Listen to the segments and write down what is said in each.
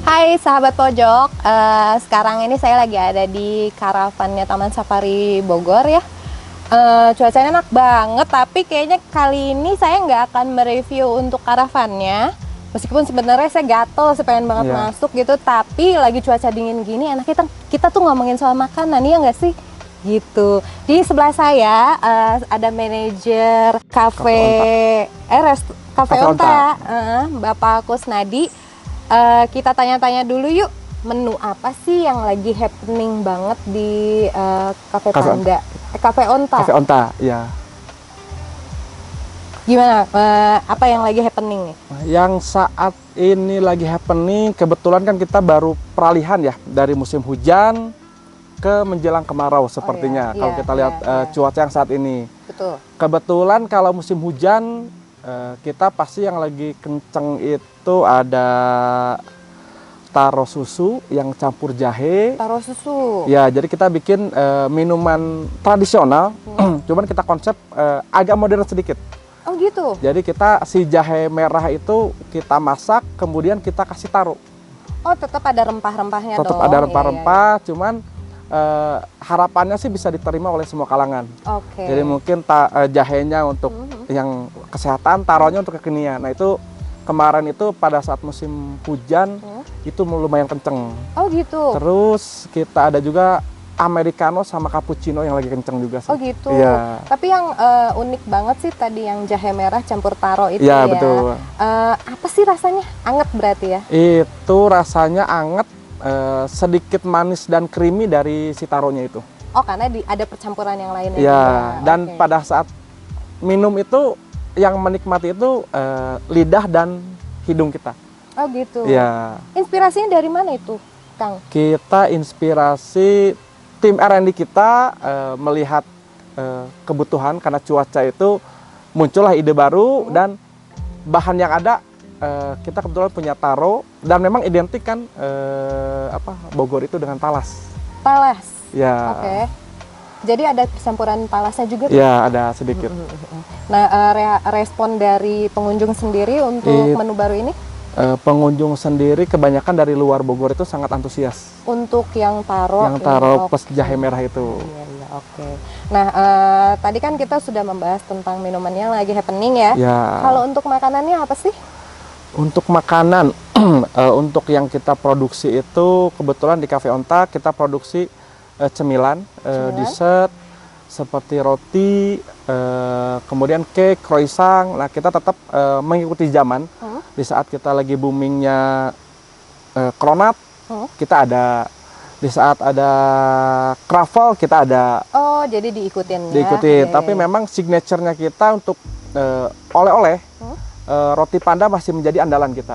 Hai sahabat pojok, sekarang ini saya lagi ada di karavannya Taman Safari Bogor ya. Cuacanya enak banget, tapi kayaknya kali ini saya nggak akan mereview untuk karavannya. Meskipun sebenarnya saya gatel, saya pengen banget masuk gitu, tapi lagi cuaca dingin gini, enaknya kita tuh ngomongin soal makanan, ya nggak sih? Gitu. Di sebelah saya ada manajer Cafe Onta, Bapak Kusnadi. Kita tanya-tanya dulu yuk, menu apa sih yang lagi happening banget di Cafe Panda? Cafe Onta. Cafe Onta, ya. Gimana? Apa yang lagi happening nih? Yang saat ini lagi happening, kebetulan kan kita baru peralihan ya dari musim hujan ke menjelang kemarau sepertinya. Kalau kita lihat cuaca yang saat ini. Betul. Kebetulan kalau musim hujan kita pasti yang lagi kenceng itu ada taro susu yang campur jahe. Taro susu. Ya, jadi kita bikin minuman tradisional, cuman kita konsep agak modern sedikit. Oh gitu. Jadi kita si jahe merah itu kita masak, kemudian kita kasih taro. Oh, tetap ada rempah-rempahnya dong. Tetap ada rempah-rempah, cuman harapannya sih bisa diterima oleh semua kalangan. Oke. Jadi mungkin jahenya untuk yang kesehatan, taronya untuk kekinian. Nah itu kemarin itu pada saat musim hujan itu lumayan kenceng. Oh gitu. Terus kita ada juga americano sama cappuccino yang lagi kenceng juga sih. Oh gitu. Iya. Tapi yang unik banget sih tadi yang jahe merah campur taro itu ya. Ya. Betul. Apa sih rasanya? Anget berarti ya? Itu rasanya anget. Sedikit manis dan creamy dari si taronya itu. Oh, karena ada percampuran yang lainnya. Ya, dan pada saat minum itu yang menikmati itu lidah dan hidung kita. Oh gitu. Ya. Inspirasinya dari mana itu, Kang? Kita inspirasi tim R&D kita melihat kebutuhan karena cuaca itu muncullah ide baru dan bahan yang ada. Kita kebetulan punya taro dan memang identik kan Bogor itu dengan talas. Talas. Ya. Oke. Jadi ada campuran talasnya juga. Ya, ada sedikit. Nah, respon dari pengunjung sendiri untuk menu baru ini? Pengunjung sendiri kebanyakan dari luar Bogor itu sangat antusias. Untuk yang taro. Yang taro plus jahe merah itu. Iya, oke. Nah, tadi kan kita sudah membahas tentang minumannya lagi happening ya. Ya. Kalau untuk makanannya apa sih? Untuk makanan, untuk yang kita produksi itu kebetulan di Cafe Onta kita produksi cemilan, dessert seperti roti, kemudian cake, croissant. Nah kita tetap mengikuti zaman. Di saat kita lagi boomingnya kronat, kita ada. Di saat ada croffle kita ada. Oh, jadi diikutin ya? Diikutin, tapi memang signaturenya kita untuk oleh-oleh. Roti panda masih menjadi andalan kita.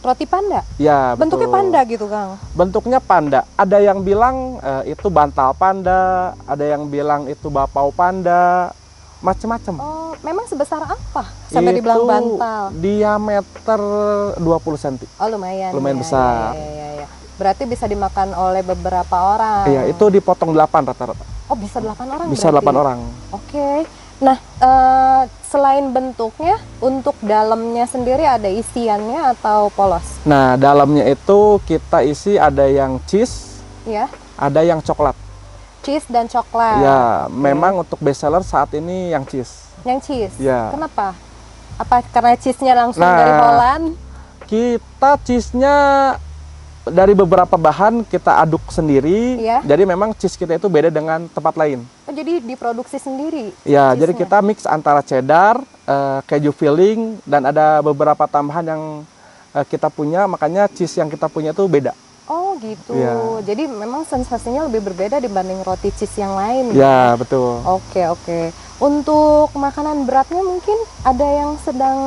Roti panda? Ya, bentuknya betul. panda gitu, Kang? Bentuknya panda. Ada yang bilang itu bantal panda, ada yang bilang itu bapau panda, macam-macam. Oh, memang sebesar apa sampai dibilang bantal? Diameter 20 cm. Oh, lumayan. Lumayan besar. Ya. Berarti bisa dimakan oleh beberapa orang. Iya, itu dipotong 8 rata-rata. Oh, bisa 8 orang? Bisa berarti? 8 orang. Oke. Nah, selain bentuknya, untuk dalamnya sendiri ada isiannya atau polos? Nah, dalamnya itu kita isi ada yang cheese, ya, ada yang coklat. Cheese dan coklat. Ya, memang untuk best seller saat ini yang cheese. Yang cheese? Ya. Kenapa? Apa karena cheese-nya langsung dari Holland? Kita cheese-nya dari beberapa bahan kita aduk sendiri, jadi memang cheese kita itu beda dengan tempat lain. Oh, jadi diproduksi sendiri? Ya, jadi kita mix antara cheddar, keju filling, dan ada beberapa tambahan yang kita punya, makanya cheese yang kita punya itu beda. Oh gitu, ya. Jadi memang sensasinya lebih berbeda dibanding roti cheese yang lain. Ya, betul. Oke. Untuk makanan beratnya mungkin ada yang sedang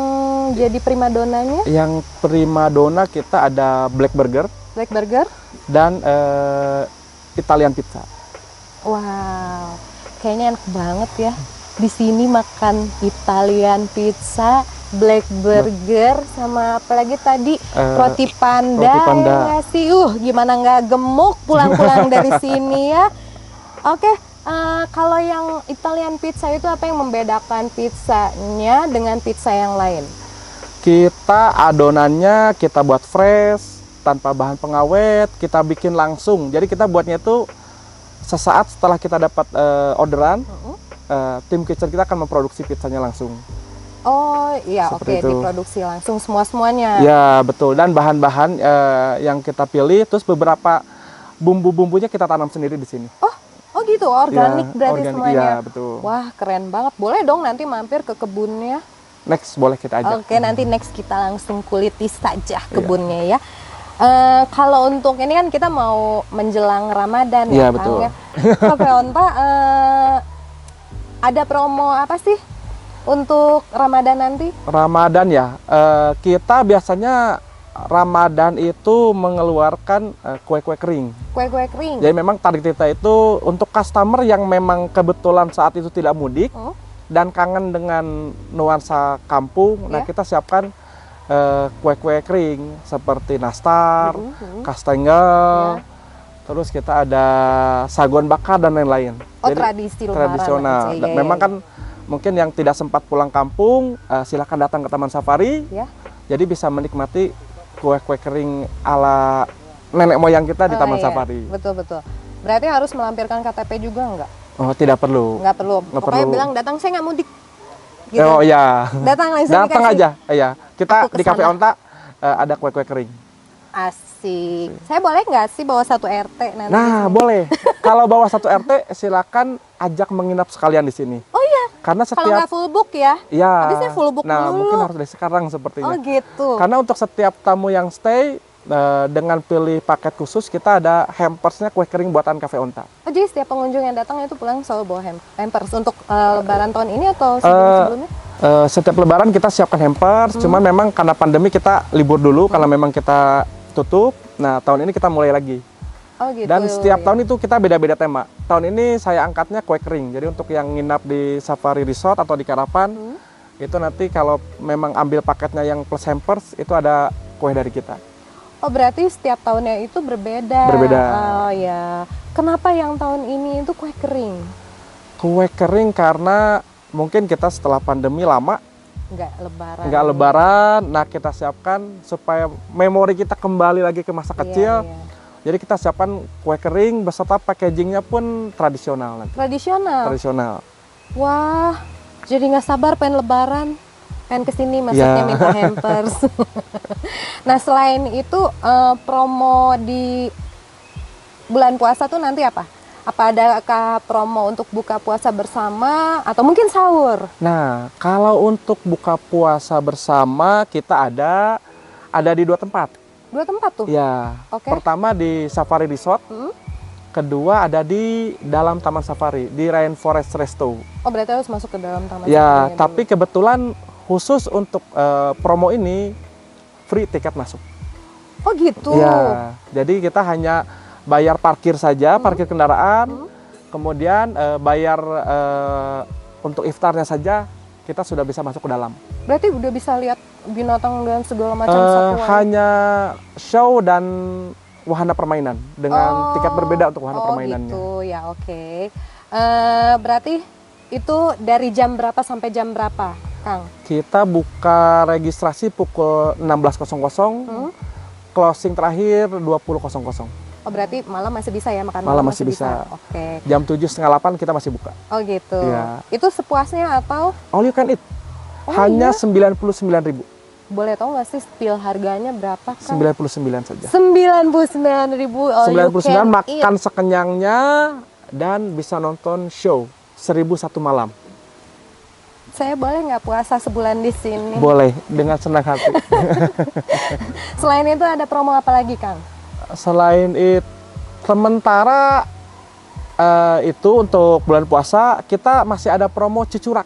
jadi primadonanya? Yang primadona kita ada black burger. Black burger? Dan Italian pizza. Wow, kayaknya enak banget ya. Di sini makan Italian pizza, black burger, sama apalagi tadi roti panda. Roti panda. Ya nggak sih? Gimana nggak gemuk pulang-pulang dari sini ya? Oke. Kalau yang Italian pizza itu apa yang membedakan pizzanya dengan pizza yang lain? Kita adonannya kita buat fresh, tanpa bahan pengawet, kita bikin langsung. Jadi kita buatnya itu sesaat setelah kita dapat orderan, tim kitchen kita akan memproduksi pizzanya langsung. Oh iya, oke, Seperti itu. diproduksi langsung semuanya. Ya betul, dan bahan-bahan yang kita pilih, terus beberapa bumbu-bumbunya kita tanam sendiri di sini. Oh gitu, organik Ya, berarti organik, semuanya. iya, betul. Wah, keren banget. Boleh dong nanti mampir ke kebunnya. Next boleh kita ajak. Oke, nanti next kita langsung kuliti saja Iya. kebunnya ya. Kalau untuk ini kan kita mau menjelang Ramadan Iya, ya, betul. Kang ya. Cafe Onta ada promo apa sih untuk Ramadan nanti? Ramadan ya, kita biasanya Ramadan itu mengeluarkan kue-kue kering. Kue-kue kering. Jadi memang target kita itu untuk customer yang memang kebetulan saat itu tidak mudik dan kangen dengan nuansa kampung. Nah, Iya. kita siapkan kue-kue kering seperti nastar, kastengel, terus kita ada sagon bakar dan lain-lain. Oh, Jadi tradisi Lebaran tradisional. aja, Dan iya, memang iya. kan mungkin yang tidak sempat pulang kampung, silakan datang ke Taman Safari. Ya. Jadi bisa menikmati kue-kue kering ala nenek moyang kita di Taman Iya, Safari. betul. Berarti harus melampirkan KTP juga enggak? Oh, tidak perlu. Nggak perlu. Nggak Pokoknya perlu. bilang datang, saya nggak mudik. Gitu. Oh iya. Datang langsung Datang dikasih. aja. Iya. Kita Aku di Cafe kesana. Onta ada kue-kue kering. Asik. Saya boleh nggak sih bawa satu RT nanti? Nah, boleh. Kalau bawa satu RT, silakan ajak menginap sekalian di sini. Oh iya. Karena Kalau nggak setiap full book ya? ya. Habisnya full book Nah, dulu. mungkin harus dari sekarang sepertinya. Oh gitu. Karena untuk setiap tamu yang stay dengan pilih paket khusus, kita ada hampersnya kue kering buatan Cafe Onta. Oh, jadi setiap pengunjung yang datang itu pulang selalu bawa hampers untuk Lebaran tahun ini atau sebelum-sebelumnya? Setiap lebaran kita siapkan hampers, cuman memang karena pandemi kita libur dulu karena memang kita tutup. Nah, tahun ini kita mulai lagi. Oh gitu. Dan setiap ya. tahun itu kita beda-beda tema. Tahun ini saya angkatnya kue kering. Jadi untuk yang nginap di Safari Resort atau di Karapan, itu nanti kalau memang ambil paketnya yang plus hampers, itu ada kue dari kita. Oh berarti setiap tahunnya itu berbeda. Berbeda. Oh ya. Kenapa yang tahun ini itu kue kering? Kue kering karena mungkin kita setelah pandemi lama Nggak lebaran. nggak lebaran, nah kita siapkan supaya memori kita kembali lagi ke masa Iya, kecil. iya. Jadi kita siapkan kue kering beserta packagingnya pun tradisional nanti. Tradisional. Tradisional. Wah, jadi nggak sabar pengen lebaran. Pengen kesini maksudnya Ya. minta hampers. Nah selain itu promo di bulan puasa tuh nanti apa? Apa adakah promo untuk buka puasa bersama atau mungkin sahur? Nah, kalau untuk buka puasa bersama kita ada di 2 tempat. 2 tempat tuh? Ya. Oke. Pertama di Safari Resort. Kedua ada di dalam Taman Safari di Rainforest Resto. Oh berarti harus masuk ke dalam taman. Ya, safari tapi dulu. kebetulan khusus untuk promo ini free tiket masuk. Oh gitu. Ya, jadi kita hanya bayar parkir saja, parkir kendaraan, kemudian bayar untuk iftarnya saja, kita sudah bisa masuk ke dalam. Berarti udah bisa lihat binatang dan segala macam satuan. Hanya show dan wahana permainan dengan tiket berbeda untuk wahana permainannya. Oh gitu ya, oke. Berarti itu dari jam berapa sampai jam berapa, Kang? Kita buka registrasi pukul 16.00, closing terakhir 20.00. Oh berarti malam masih bisa ya makan Malam masih bisa. Oke. Jam 7.30 kita masih buka. Oh gitu. Iya. Itu sepuasnya atau All you can eat. Oh, Hanya iya? 99.000. boleh tahu nggak sih spill harganya berapa, Kang? 99 saja. 99.000. Oh, you 99 can makan eat. sekenyangnya dan bisa nonton show 1001 malam. Saya boleh nggak puasa sebulan di sini? Boleh dengan senang hati. Selain itu ada promo apa lagi, Kang? Selain itu, sementara itu untuk bulan puasa kita masih ada promo cucurak.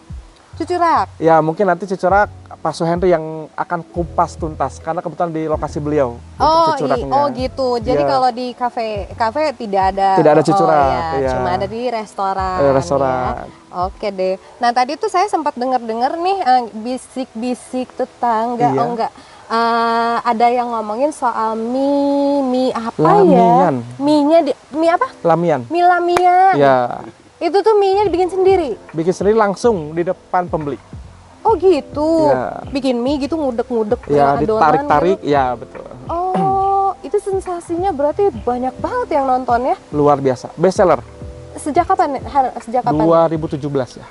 Cucurak. Ya mungkin nanti cucurak Pak Suhendri yang akan kupas tuntas karena kebetulan di lokasi beliau untuk cucuraknya. Oh gitu. Jadi Iya. kalau di kafe tidak ada. Tidak ada cucurak, Oh, ya. iya. Cuma ada di restoran. Restoran. ya. Oke deh. Nah tadi tuh saya sempat dengar-dengar nih bisik-bisik tetangga. Iya. Oh enggak. Ada yang ngomongin soal mie apa Lamian. ya? Mie apa? Lamian. Mie lamian. Ya, Itu tuh mie-nya dibikin sendiri. bikin sendiri langsung di depan pembeli. Oh gitu. Iya. Bikin mie gitu ngudek-ngudek Ya, dengan adonan ditarik-tarik, gitu. ya betul. Oh, Itu sensasinya berarti banyak banget yang nonton ya? Luar biasa. Best seller. Sejak kapan? Sejak kapan? 2017 ya.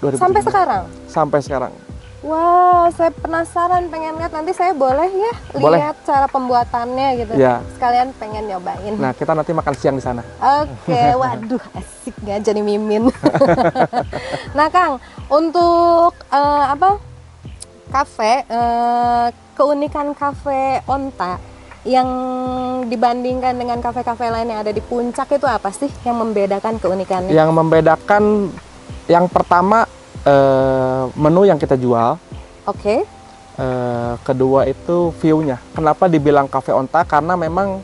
2017. Sampai sekarang? Sampai sekarang. Wow, saya penasaran, pengen lihat. Nanti saya boleh ya Boleh. lihat cara pembuatannya gitu. Ya. Sekalian pengen nyobain. Nah, kita nanti makan siang di sana. Oke, waduh asik nggak jadi Mimin. Nah Kang, untuk kafe, keunikan kafe Onta yang dibandingkan dengan kafe-kafe lain yang ada di puncak itu apa sih yang membedakan keunikannya? Yang membedakan yang pertama menu yang kita jual. Oke. Kedua itu view-nya. Kenapa dibilang Cafe Onta? Karena memang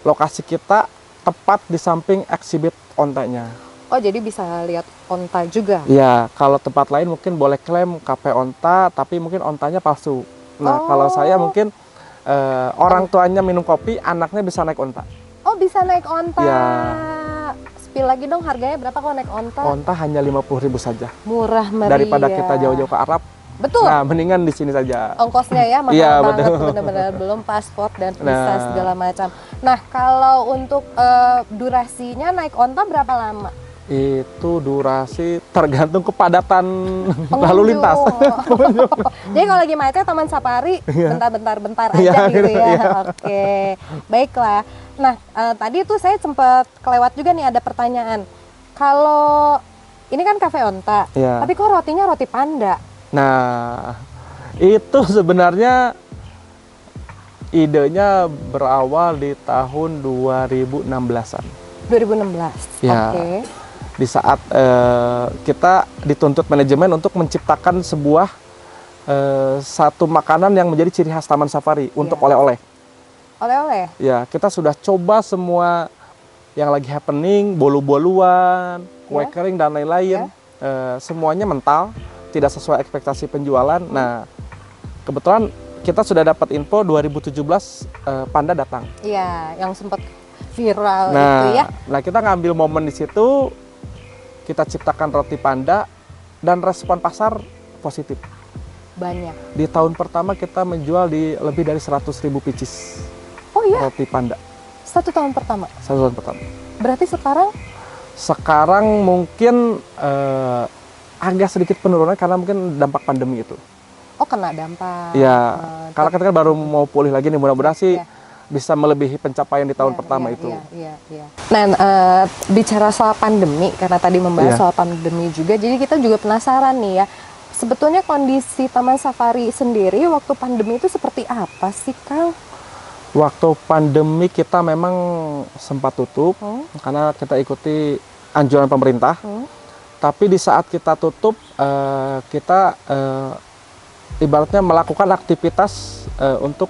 lokasi kita tepat di samping exhibit ontanya. Oh, jadi bisa lihat onta juga? Ya, kalau tempat lain mungkin boleh klaim Cafe Onta, tapi mungkin ontanya palsu. Nah, kalau saya mungkin orang tuanya minum kopi, anaknya bisa naik onta. Oh, bisa naik onta. Ya. Spill lagi dong, harganya berapa kalau naik onta? Onta hanya 50.000 saja. Murah meriah. Daripada kita jauh-jauh ke Arab. Betul. Nah, mendingan di sini saja. Ongkosnya ya mahal Iya, banget, betul. benar-benar belum paspor dan visa Nah. segala macam. Nah, kalau untuk durasinya naik onta berapa lama? Itu durasi tergantung kepadatan lalu lintas. Jadi kalau lagi macet Taman Safari bentar-bentar aja Iya, gitu ya. iya. Oke, baiklah. Nah, tadi tuh saya sempat kelewat juga nih ada pertanyaan. Kalau ini kan Cafe Onta, Iya. tapi kok rotinya roti panda? Nah, itu sebenarnya idenya berawal di tahun 2016-an. 2016. Ya. Oke. Di saat kita dituntut manajemen untuk menciptakan sebuah satu makanan yang menjadi ciri khas Taman Safari untuk Iya. oleh-oleh. Oleh-oleh. Ya, kita sudah coba semua yang lagi happening, bolu-boluan, kue Ya. kering dan lain-lain. Semuanya mental, tidak sesuai ekspektasi penjualan. Nah, kebetulan kita sudah dapat info 2017 Panda datang. Iya, yang sempat viral Nah, itu ya. nah kita ngambil momen di situ, kita ciptakan roti Panda dan respon pasar positif. Banyak. Di tahun pertama kita menjual di lebih dari 100.000 pieces Oh iya, roti Panda. 1 tahun pertama. 1 tahun pertama. Berarti sekarang Sekarang mungkin agak sedikit penurunan karena mungkin dampak pandemi itu. kena dampak. Ya, karena kita kan baru mau pulih lagi nih, mudah-mudahan sih Iya. bisa melebihi pencapaian di tahun Iya, pertama iya, itu. Iya. Nah, bicara soal pandemi, karena tadi membahas Iya. soal pandemi juga, jadi kita juga penasaran nih ya, sebetulnya kondisi Taman Safari sendiri waktu pandemi itu seperti apa sih, Kang? Waktu pandemi kita memang sempat tutup karena kita ikuti anjuran pemerintah. Tapi di saat kita tutup, kita ibaratnya melakukan aktivitas untuk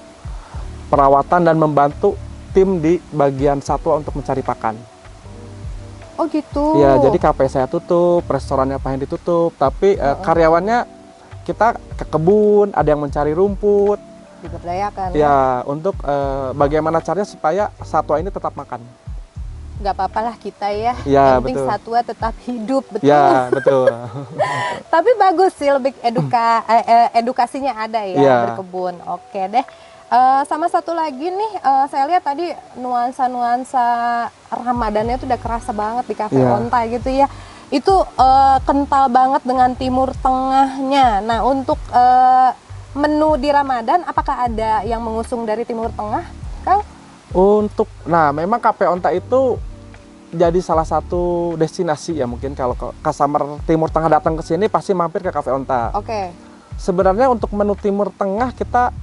perawatan dan membantu tim di bagian satwa untuk mencari pakan. Oh gitu. Ya, jadi kafe saya tutup, restorannya Pak Hendi ditutup, tapi karyawannya kita ke kebun, ada yang mencari rumput. Diberdayakan. Ya, untuk bagaimana caranya supaya satwa ini tetap makan. Nggak apa-apa lah kita ya. Ya, Yang penting betul. satwa tetap hidup, betul. Ya, betul. Tapi bagus sih, lebih edukasinya ada ya, Iya. berkebun. Oke deh. Sama satu lagi nih, saya lihat tadi nuansa-nuansa Ramadannya tuh udah kerasa banget di Cafe Iya. Onta gitu ya. Itu kental banget dengan Timur Tengahnya. Nah, untuk menu di Ramadan, apakah ada yang mengusung dari Timur Tengah, Kang? Nah, memang Cafe Onta itu jadi salah satu destinasi ya, mungkin kalau customer Timur Tengah datang ke sini pasti mampir ke Cafe Onta. Oke. Sebenarnya untuk menu Timur Tengah kita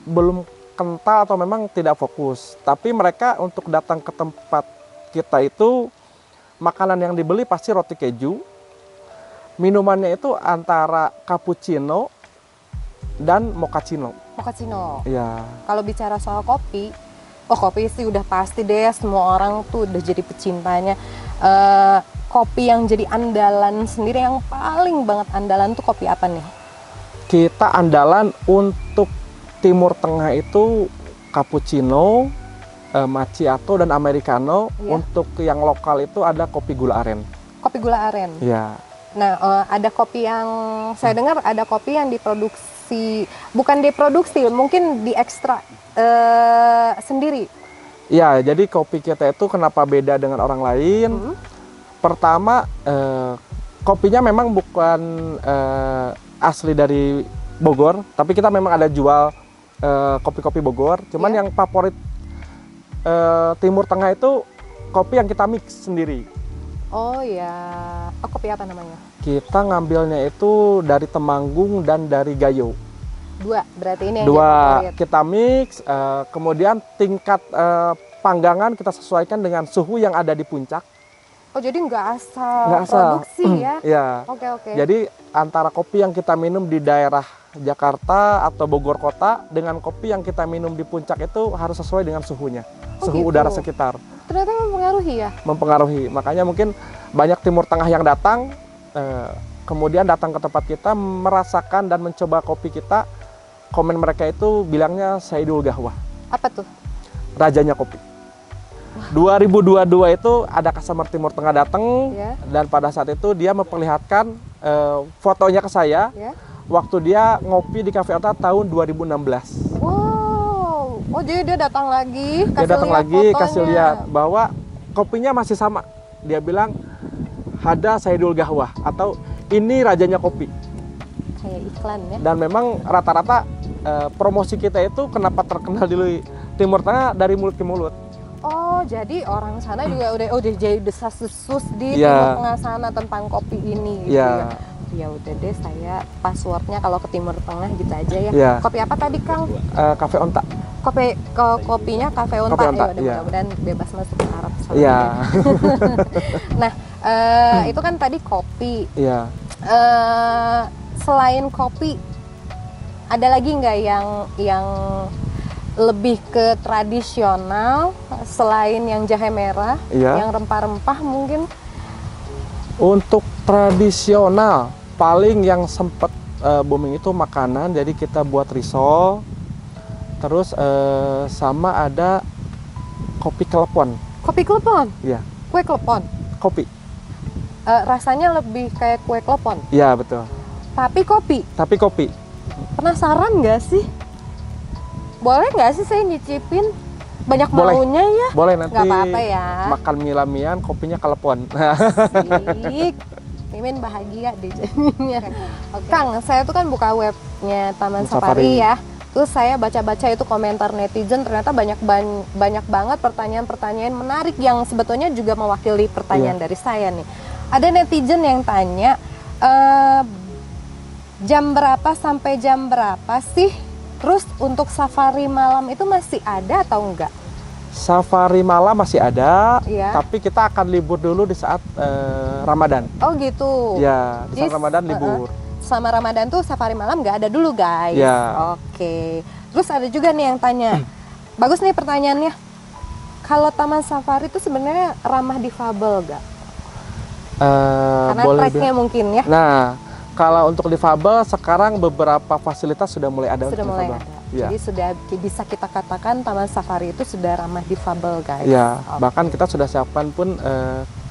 belum kental atau memang tidak fokus. Tapi mereka untuk datang ke tempat kita itu makanan yang dibeli pasti roti keju. Minumannya itu antara cappuccino dan mochaccino. Mochaccino. Ya. Kalau bicara soal kopi, kopi sih udah pasti deh, semua orang tuh udah jadi pecintanya. Kopi yang jadi andalan sendiri, yang paling banget andalan tuh kopi apa nih? Kita andalan untuk Timur Tengah itu cappuccino, macchiato dan americano. Iya. Untuk yang lokal itu ada kopi gula aren. Kopi gula aren. Ya. Nah, ada kopi yang saya dengar ada kopi yang diproduksi bukan diproduksi, mungkin diekstrak sendiri. Ya, jadi kopi kita itu kenapa beda dengan orang lain? Pertama, kopinya memang bukan asli dari Bogor, tapi kita memang ada jual kopi-kopi Bogor. Cuman yang favorit Timur Tengah itu kopi yang kita mix sendiri. Oh ya, kopi apa namanya? Kita ngambilnya itu dari Temanggung dan dari Gayo. Dua, berarti ini yang Dua favorit. kita mix, kemudian tingkat panggangan kita sesuaikan dengan suhu yang ada di puncak. Oh jadi nggak asal Nggak asal. produksi ya? Ya. Oke. Jadi antara kopi yang kita minum di daerah Jakarta atau Bogor kota dengan kopi yang kita minum di puncak itu harus sesuai dengan suhunya, suhu gitu. udara sekitar. Ternyata mempengaruhi ya? Mempengaruhi. Makanya mungkin banyak Timur Tengah yang datang, kemudian datang ke tempat kita merasakan dan mencoba kopi kita. Komen mereka itu bilangnya Saidul Gahwah, Apa tuh? rajanya kopi. 2022 itu ada customer Timur Tengah datang, dan pada saat itu dia memperlihatkan fotonya ke saya waktu dia ngopi di Cafe Onta tahun 2016. Wow, oh jadi dia datang lagi, Dia datang lagi kasih lihat bahwa kopinya masih sama. Dia bilang Hada Saidul Gahwah atau ini rajanya kopi. Kayak iklan ya. Dan memang rata-rata promosi kita itu kenapa terkenal di Timur Tengah dari mulut ke mulut. Oh, jadi orang sana juga udah jadi desas-desus di Timur Tengah sana tentang kopi ini gitu ya. Ya udah deh, saya passwordnya kalau ke Timur Tengah gitu aja ya. Kopi apa tadi Kang? Cafe Onta. Kopinya Cafe Onta. Mudah-mudahan bebas masuk ke Arab. Iya. Nah, itu kan tadi kopi. Iya. Selain kopi, ada lagi nggak yang lebih ke tradisional selain yang jahe merah, yang rempah-rempah mungkin? Untuk tradisional, paling yang sempat booming itu makanan, jadi kita buat risol, terus sama ada kopi klepon. Kopi klepon? Iya. Kue klepon? Kopi. Rasanya lebih kayak kue klepon? Iya, betul. Tapi kopi? Tapi kopi. Penasaran nggak sih? Boleh nggak sih saya nyicipin? Banyak maunya ya? Boleh, nanti nggak apa-apa ya. Makan mie-lamian, kopinya kelepon. Asik. Mimin bahagia deh jadinya. Kang, saya tuh kan buka webnya Taman Safari ya. Terus saya baca-baca itu komentar netizen, ternyata banyak banget pertanyaan-pertanyaan menarik yang sebetulnya juga mewakili pertanyaan dari saya nih. Ada netizen yang tanya, jam berapa sampai jam berapa sih? Terus untuk safari malam itu masih ada atau enggak? Safari malam masih ada, tapi kita akan libur dulu di saat Ramadan. Oh gitu? Ya, di saat Ramadan libur. Selama Ramadan tuh safari malam nggak ada dulu guys. Oke. Terus ada juga nih yang tanya, bagus nih pertanyaannya. Kalau Taman Safari itu sebenarnya ramah difabel nggak? Karena treknya mungkin ya. Nah, kalau untuk difabel sekarang beberapa fasilitas sudah mulai ada. Sudah mulai ada. Jadi sudah bisa kita katakan Taman Safari itu sudah ramah difabel guys. Ya, bahkan kita sudah siapkan pun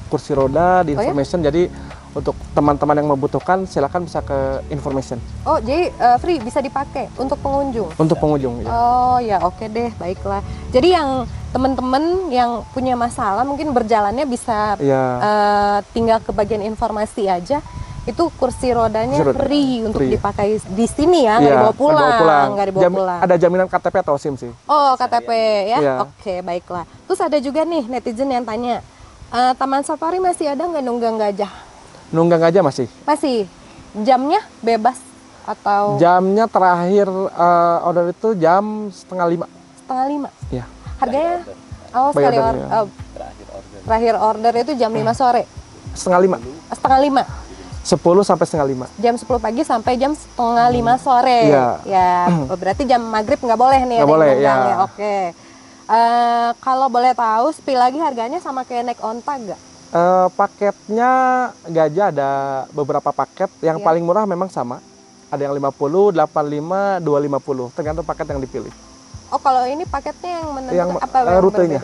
kursi roda di information. Jadi untuk teman-teman yang membutuhkan silakan bisa ke information. Oh, jadi free bisa dipakai untuk pengunjung? Untuk pengunjung, ya. Oh ya, oke deh, baiklah. Jadi yang teman-teman yang punya masalah mungkin berjalannya bisa tinggal ke bagian informasi aja. Itu kursi rodanya free untuk dipakai di sini ya, nggak dibawa pulang. Nggak dibawa pulang. Ada jaminan KTP atau SIM sih. Oh, KTP ya? Oke, baiklah. Terus ada juga nih netizen yang tanya, Taman Safari masih ada nggak nunggang gajah? Nunggang gajah masih? Masih. Jamnya bebas atau? Jamnya terakhir order itu jam 4:30. 4:30? Iya. Harganya? Oh, sekali terakhir order itu jam 5 sore? 4:30. 4:30? 10 sampai 4:30. Jam 10 pagi sampai jam 4:30 sore. Ya, berarti jam maghrib nggak boleh nih. Nggak boleh, ya. Oke. Kalau boleh tahu, spill lagi harganya sama kayak naik onta nggak? Paketnya gajah ada beberapa paket. Yang paling murah memang sama. Ada yang 50, 85, 250. Tergantung paket yang dipilih. Oh, kalau ini paketnya yang menentukan apa yang rutenya.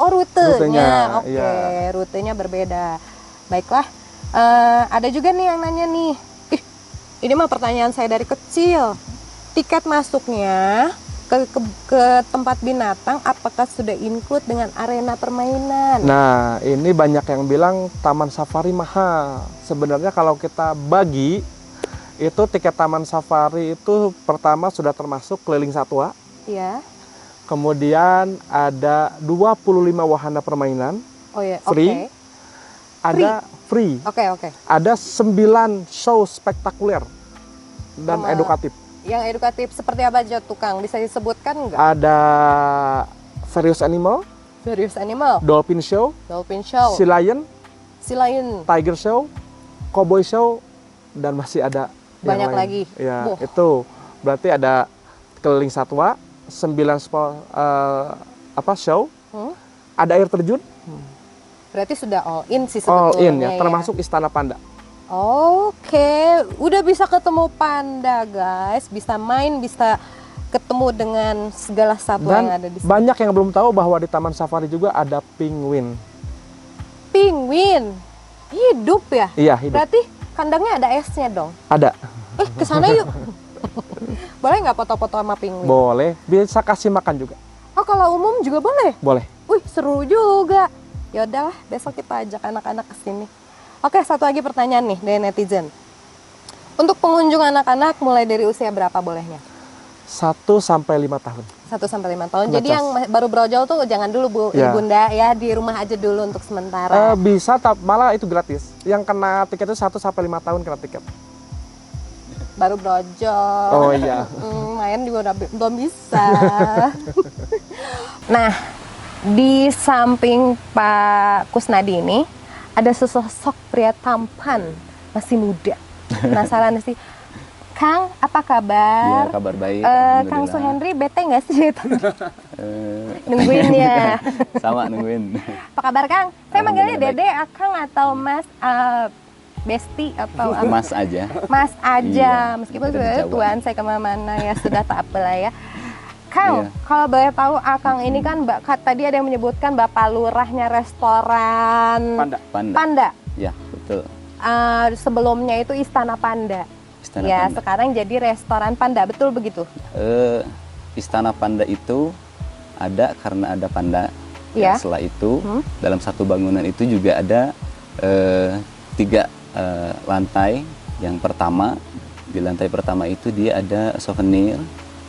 Rutenya. Oke, rutenya berbeda. Baiklah. Ada juga nih yang nanya nih, ini mah pertanyaan saya dari kecil. tiket masuknya ke tempat binatang apakah sudah include dengan arena permainan? Nah, ini banyak yang bilang taman safari mahal. Sebenarnya kalau kita bagi, itu tiket taman safari itu pertama sudah termasuk keliling satwa. Iya. Kemudian ada 25 wahana permainan. Oh ya, Free. oke. Ada free. Oke. Ada 9 show spektakuler dan edukatif. Yang edukatif seperti apa aja tuh Kang? Bisa disebutkan nggak? Ada Various Animal, Various Animal, Dolphin Show, Dolphin Show, Sea Lion, Tiger Show, Cowboy Show, dan masih ada yang banyak lain. lagi. Ya, Wah. itu berarti ada keliling satwa, 9 show, ada air terjun, Berarti sudah all in sih all sebetulnya in ya, termasuk Istana Panda. Oke, udah bisa ketemu panda guys, bisa main, bisa ketemu dengan segala satwa Dan yang ada di sini. banyak yang belum tahu bahwa di Taman Safari juga ada penguin. Penguin hidup ya? Iya, hidup. Berarti kandangnya ada esnya dong. Ada. Kesana yuk. Boleh nggak foto-foto sama penguin? Boleh, bisa kasih makan juga. Oh, kalau umum juga boleh? Boleh. Wih, seru juga. Ya udahlah, besok kita ajak anak-anak ke sini. Oke, satu lagi pertanyaan nih dari netizen. Untuk pengunjung anak-anak mulai dari usia berapa bolehnya? 1 sampai 5 tahun. 1 sampai 5 tahun. Ngecas. Jadi yang baru brojol tuh jangan dulu Bu, Ya. Bunda ya, di rumah aja dulu untuk sementara. Bisa, malah itu gratis. Yang kena tiket itu 1 sampai 5 tahun kena tiket. Baru brojol. Oh iya. Main juga udah belum bisa. Nah, di samping Pak Kusnadi ini ada sesosok pria tampan, masih muda. Penasaran sih, Kang, apa kabar? Iya, kabar baik. Kang Alhamdulillah. Suhendri bete nggak sih? Nungguin ya. Sama nungguin. Apa kabar Kang? Saya manggilnya Alhamdulillah Dede, Akang atau Mas, Besti atau apa? Mas aja. Mas aja, Iya, meskipun ada di sebenarnya Jawa. tuan saya kemana-mana ya sudah tak apalah ya. Kang, Iya. kalau boleh tahu Akang ini kan tadi ada yang menyebutkan Bapak Lurahnya restoran Panda. Panda. Ya, betul. Sebelumnya itu Istana Panda. Istana Ya, Panda. sekarang jadi restoran Panda, betul begitu? Istana Panda itu ada karena ada panda. Iya. Setelah itu, dalam satu bangunan itu juga ada 3 lantai. Yang pertama, di lantai pertama itu dia ada souvenir.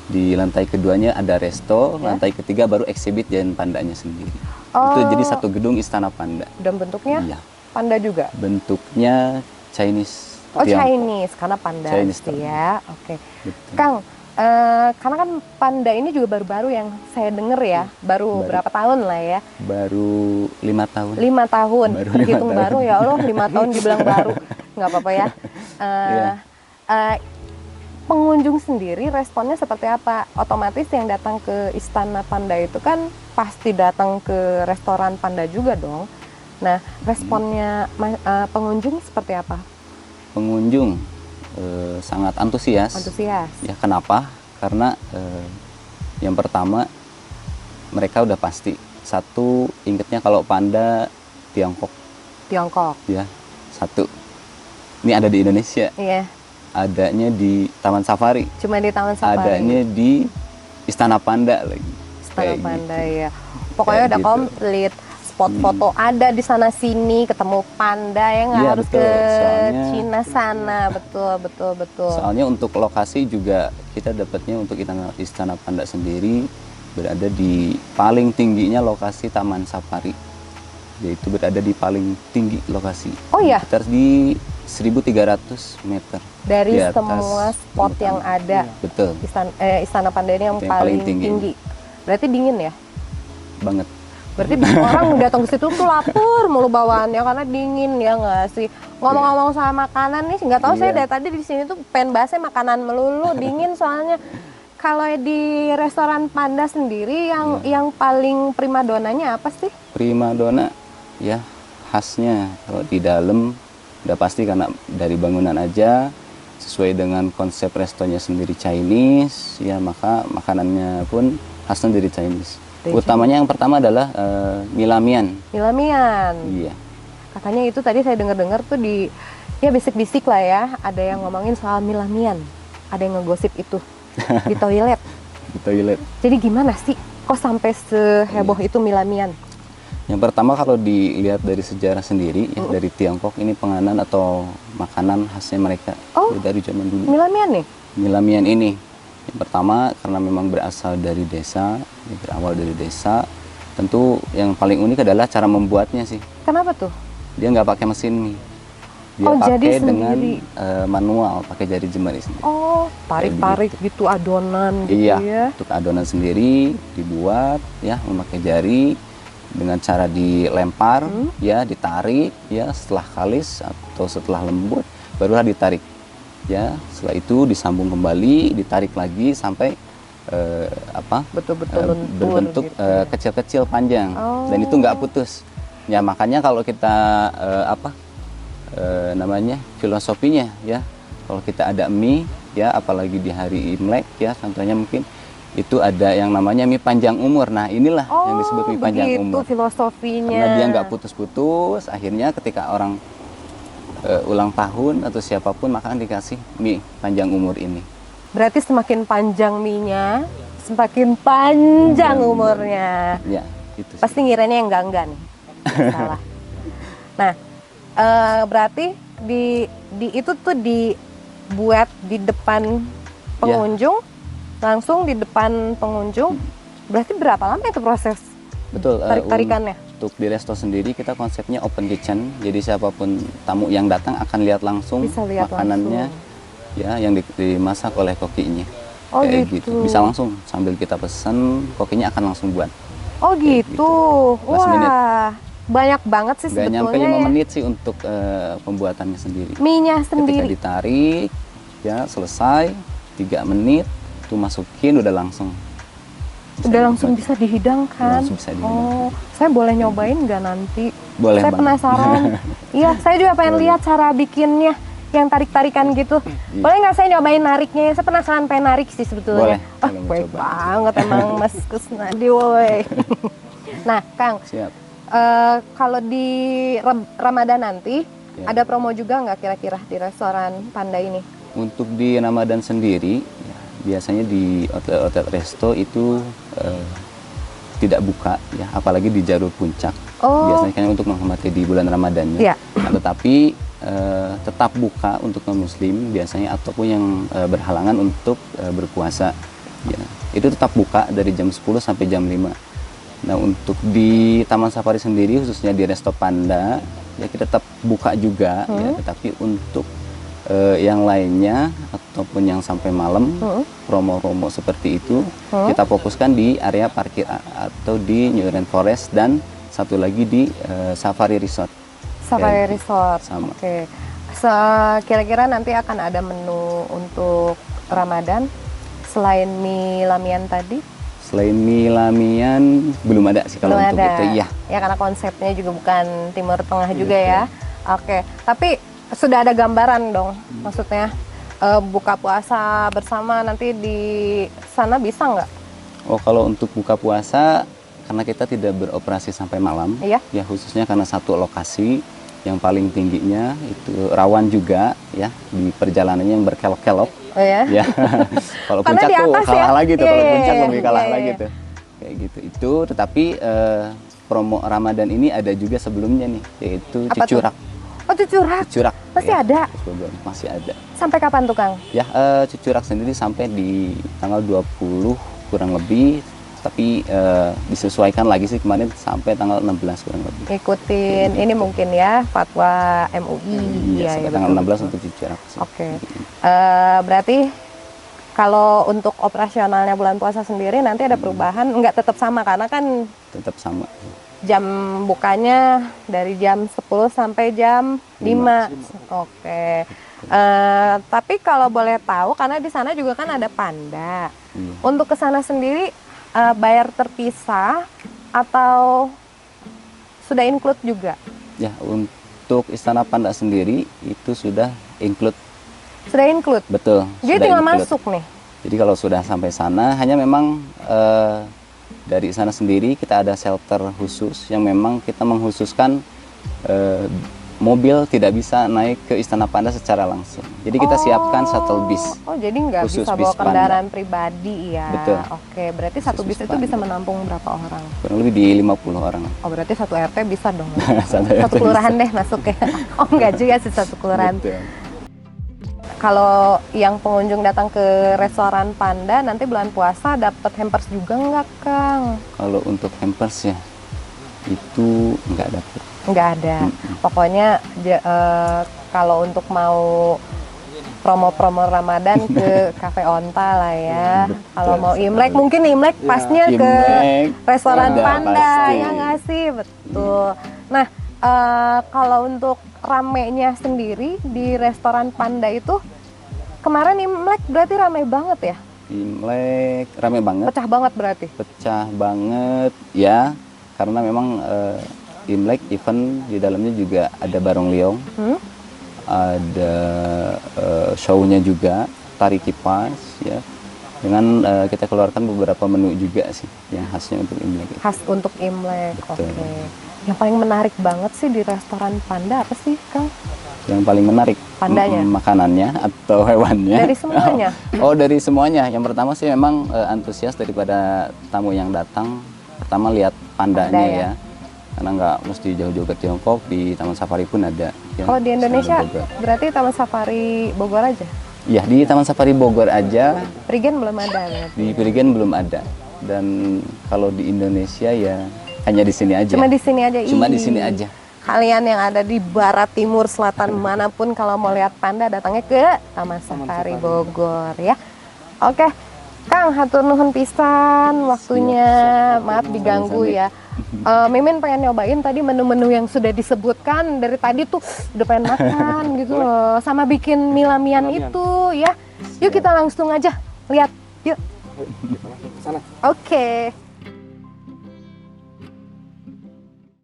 Di lantai keduanya ada resto, Ya. lantai ketiga baru exhibit dan pandanya sendiri. Oh. Itu jadi satu gedung Istana Panda. Dan bentuknya Iya. Panda juga? Bentuknya Chinese. Oh, Tiongkok. Chinese, karena Panda Chinese gitu ya. Oke. Betul. Kang, karena kan Panda ini juga baru-baru yang saya denger ya, baru Baru. berapa tahun lah ya? Baru 5 tahun. 5 tahun. Baru 5 Terhitung tahun. baru ya Allah, 5 tahun dibilang baru. Nggak apa-apa ya. Iya. Pengunjung sendiri responnya seperti apa? Otomatis yang datang ke Istana Panda itu kan pasti datang ke restoran Panda juga dong. Nah, responnya pengunjung seperti apa? Pengunjung sangat antusias. Antusias. Ya, kenapa? Karena yang pertama mereka udah pasti satu ingetnya kalau panda Tiongkok Tiongkok. ya. Satu. Ini ada di Indonesia. Iya, Adanya di Taman Safari. cuma di Taman Safari. Adanya di Istana Panda lagi. Istana Kayak Panda gitu. ya. Pokoknya Kayak udah gitu. komplit. Spot foto ada di sana sini, ketemu panda ya nggak Iya, harus betul. ke Soalnya- Cina sana. Betul. Soalnya untuk lokasi juga kita dapatnya untuk Istana Panda sendiri berada di paling tingginya lokasi Taman Safari. Yaitu berada di paling tinggi lokasi. Oh iya? Sekitar di 1.300 meter. Dari di atas semua spot permukaan. yang ada. Betul, Istana Panda ini yang Itu paling tinggi. Berarti dingin ya? banget. Berarti orang datang ke situ tuh lapar mulu bawaannya karena dingin ya nggak sih? Ngomong-ngomong soal makanan nih, nggak tahu saya Iya. dari tadi di sini tuh pengen bahasnya makanan melulu, dingin soalnya. Kalau di restoran Panda sendiri yang paling primadonanya apa sih? Primadona ya khasnya kalau di dalam udah pasti karena dari bangunan aja sesuai dengan konsep restonya sendiri Chinese ya, maka makanannya pun khasnya dari Chinese. Dari Utamanya yang pertama adalah milamian. Milamian. Iya. Katanya itu tadi saya dengar-dengar tuh di ya bisik-bisik lah ya, ada yang ngomongin soal milamian. Ada yang ngegosip itu. di toilet. Di toilet. Jadi gimana sih kok sampai seheboh itu mie Lamian? Yang pertama kalau dilihat dari sejarah sendiri ya, dari Tiongkok ini penganan atau makanan khasnya mereka dari zaman dulu. Mie Lamian nih? Mie Lamian ini yang pertama karena memang berasal dari desa, berawal dari desa. Tentu yang paling unik adalah cara membuatnya sih. Kenapa tuh? Dia nggak pakai mesin mie. Dia jadi pakai dengan sendiri. manual, pakai jari jemari sendiri. Oh, tarik-tarik gitu adonan gitu Iya, ya. untuk adonan sendiri dibuat ya memakai jari dengan cara dilempar ya, ditarik ya, setelah kalis atau setelah lembut barulah ditarik. Ya, setelah itu disambung kembali, ditarik lagi sampai Betul-betul luntur berbentuk gitu ya. kecil-kecil panjang dan itu nggak putus. Ya makanya kalau kita namanya filosofinya ya, kalau kita ada mie ya, apalagi di hari Imlek ya, contohnya mungkin itu ada yang namanya mie panjang umur. Nah inilah yang disebut mie panjang umur. Filosofinya. Karena dia nggak putus-putus, akhirnya ketika orang ulang tahun atau siapapun maka dikasih mie panjang umur ini. Berarti semakin panjang mie-nya, semakin panjang umurnya. Ya, itu. Pasti ngiranya yang enggak nih. Salah. Nah, berarti di itu tuh dibuat di depan pengunjung, langsung di depan pengunjung. Berarti berapa lama itu proses Betul. tarik-tarikannya? Untuk di resto sendiri kita konsepnya open kitchen. Jadi siapapun tamu yang datang akan lihat langsung Bisa lihat makanannya langsung. ya yang dimasak oleh kokinya. Oh Kayak gitu. Bisa langsung sambil kita pesen, kokinya akan langsung buat. Oh gitu. Last minute. Wah, banyak banget sih Gak nyampe sebetulnya 5 ya. menit sih untuk pembuatannya sendiri. Mie-nya Ketika sendiri. ditarik, ya selesai 3 menit, tuh masukin udah langsung. Udah langsung bisa dihidangkan. Langsung bisa dihidangkan. Oh, saya boleh nyobain nggak nanti? Boleh Saya banget. penasaran. Iya, saya juga pengen lihat cara bikinnya, yang tarik-tarikan gitu. Boleh nggak saya nyobain nariknya? Saya penasaran pengen narik sih sebetulnya. Boleh, Ah, kalau mau baik coba. banget emang Mas Kusnadi, woi. Nah, Kang, Siap. kalau di Ramadan nanti Ya. ada promo juga nggak kira-kira di restoran Panda ini? Untuk di Ramadan sendiri, ya, biasanya di hotel-hotel resto itu tidak buka, ya, apalagi di jalur puncak. Oh. Biasanya kan untuk menghormati di bulan Ramadannya. Iya. Nah, tetapi tetap buka untuk non-muslim biasanya ataupun yang berhalangan untuk berpuasa. Ya, itu tetap buka dari jam 10 sampai jam 5. Nah, untuk di Taman Safari sendiri khususnya di Resto Panda, ya kita tetap buka juga, ya, tetapi untuk yang lainnya ataupun yang sampai malam promo-promo seperti itu kita fokuskan di area parkir atau di New Rainforest dan satu lagi di Safari Resort. Safari Ya, Resort. sama. Oke. Kira-kira nanti akan ada menu untuk Ramadan selain mie Lamian tadi? Selain mie Lamian belum ada sih kalau Belum untuk ada. itu. Iya. Ya karena konsepnya juga bukan Timur Tengah juga ya. Oke. Tapi sudah ada gambaran dong. Maksudnya buka puasa bersama nanti di sana bisa nggak? Oh, kalau untuk buka puasa karena kita tidak beroperasi sampai malam, Iya. ya khususnya karena satu lokasi yang paling tingginya itu rawan juga ya di perjalanannya yang berkelok-kelok. Oh ya? Ya, kalau Karena puncak di tuh atas kalah ya? lagi tuh, Iya, kalau iya, puncak iya, lebih kalah iya, lagi iya. tuh, kayak gitu. Itu tetapi promo Ramadan ini ada juga sebelumnya nih, yaitu Apa tuh? cucurak. Oh cucurak. Cucurak Masih ya, ada? masih ada. Sampai kapan tuh Kang? Ya, cucurak sendiri sampai di tanggal 20 kurang lebih, tapi disesuaikan lagi sih kemarin sampai tanggal 16 kurang lebih. Ikutin ini mungkin ya fatwa MUI. Iya, sampai tanggal betul, 16 betul. untuk cucurak. sih. Oke. Berarti kalau untuk operasionalnya bulan puasa sendiri nanti ada perubahan, nggak tetap sama karena kan Tetap sama. jam bukanya dari jam 10 sampai jam 5. Oke. Tapi kalau boleh tahu karena di sana juga kan ada panda. Iya. Untuk ke sana sendiri bayar terpisah atau sudah include juga? Ya, untuk Istana Panda sendiri itu sudah include. Sudah include. Betul. Jadi sudah tinggal include. masuk nih. Jadi kalau sudah sampai sana, hanya memang dari sana sendiri kita ada shelter khusus yang memang kita mengkhususkan mobil tidak bisa naik ke Istana Panda secara langsung. Jadi kita siapkan shuttle bis. Oh, jadi nggak Khusus bisa bis bawa Panda. kendaraan pribadi ya? Betul. Oke, berarti satu bis Khusus bis itu bisa Panda. menampung berapa orang? Kurang lebih di 50 orang. Oh, berarti satu RT bisa dong? Satu Satu RT kelurahan bisa. deh masuk ya? Oh, nggak juga sih satu kelurahan. Betul. Kalau yang pengunjung datang ke restoran Panda nanti bulan puasa dapat hampers juga nggak, Kang? Kalau untuk hampers ya itu nggak dapet. Nggak ada. Pokoknya kalau untuk mau promo-promo Ramadan ke Cafe Onta lah ya. Betul Kalau mau sekali. Imlek mungkin Imlek pasnya ke Imlek, restoran ada Panda pasti. ya nggak sih? Betul. Nah, kalau untuk ramenya sendiri di restoran Panda itu kemarin Imlek berarti ramai banget ya? Imlek rame banget, Pecah banget berarti. pecah banget ya, karena memang Imlek event di dalamnya juga ada barong liong, ada show-nya juga, tari kipas ya. Dengan kita keluarkan beberapa menu juga sih yang khasnya untuk Imlek. Khas untuk Imlek. Betul. Oke. Yang paling menarik banget sih di restoran Panda apa sih, Kang? Yang paling menarik Pandanya? makanannya atau hewannya? Dari semuanya? Oh, dari semuanya. Yang pertama sih memang antusias daripada tamu yang datang. Pertama lihat pandanya Panda ya? ya. Karena nggak mesti jauh-jauh ke Tiongkok, di Taman Safari pun ada. Ya, Kalau di Indonesia Bogor. berarti Taman Safari Bogor aja? Ya, di Taman Safari Bogor aja, Prigen belum ada berarti. di Pirigen belum ada. Dan kalau di Indonesia ya hanya di sini aja. Cuma di sini aja. Cuma di Ih. sini aja. Kalian yang ada di barat, timur, selatan manapun kalau mau lihat panda datangnya ke Taman Safari Bogor ya. Oke, Kang, hatur nuhun pisan waktunya. Siap. Maaf diganggu Sama-sama. ya. Mimin pengen nyobain tadi menu-menu yang sudah disebutkan dari tadi tuh udah pengen makan gitu loh. Sama bikin milamian itu ya. Yuk kita langsung aja lihat. Yuk. Sana. Oke.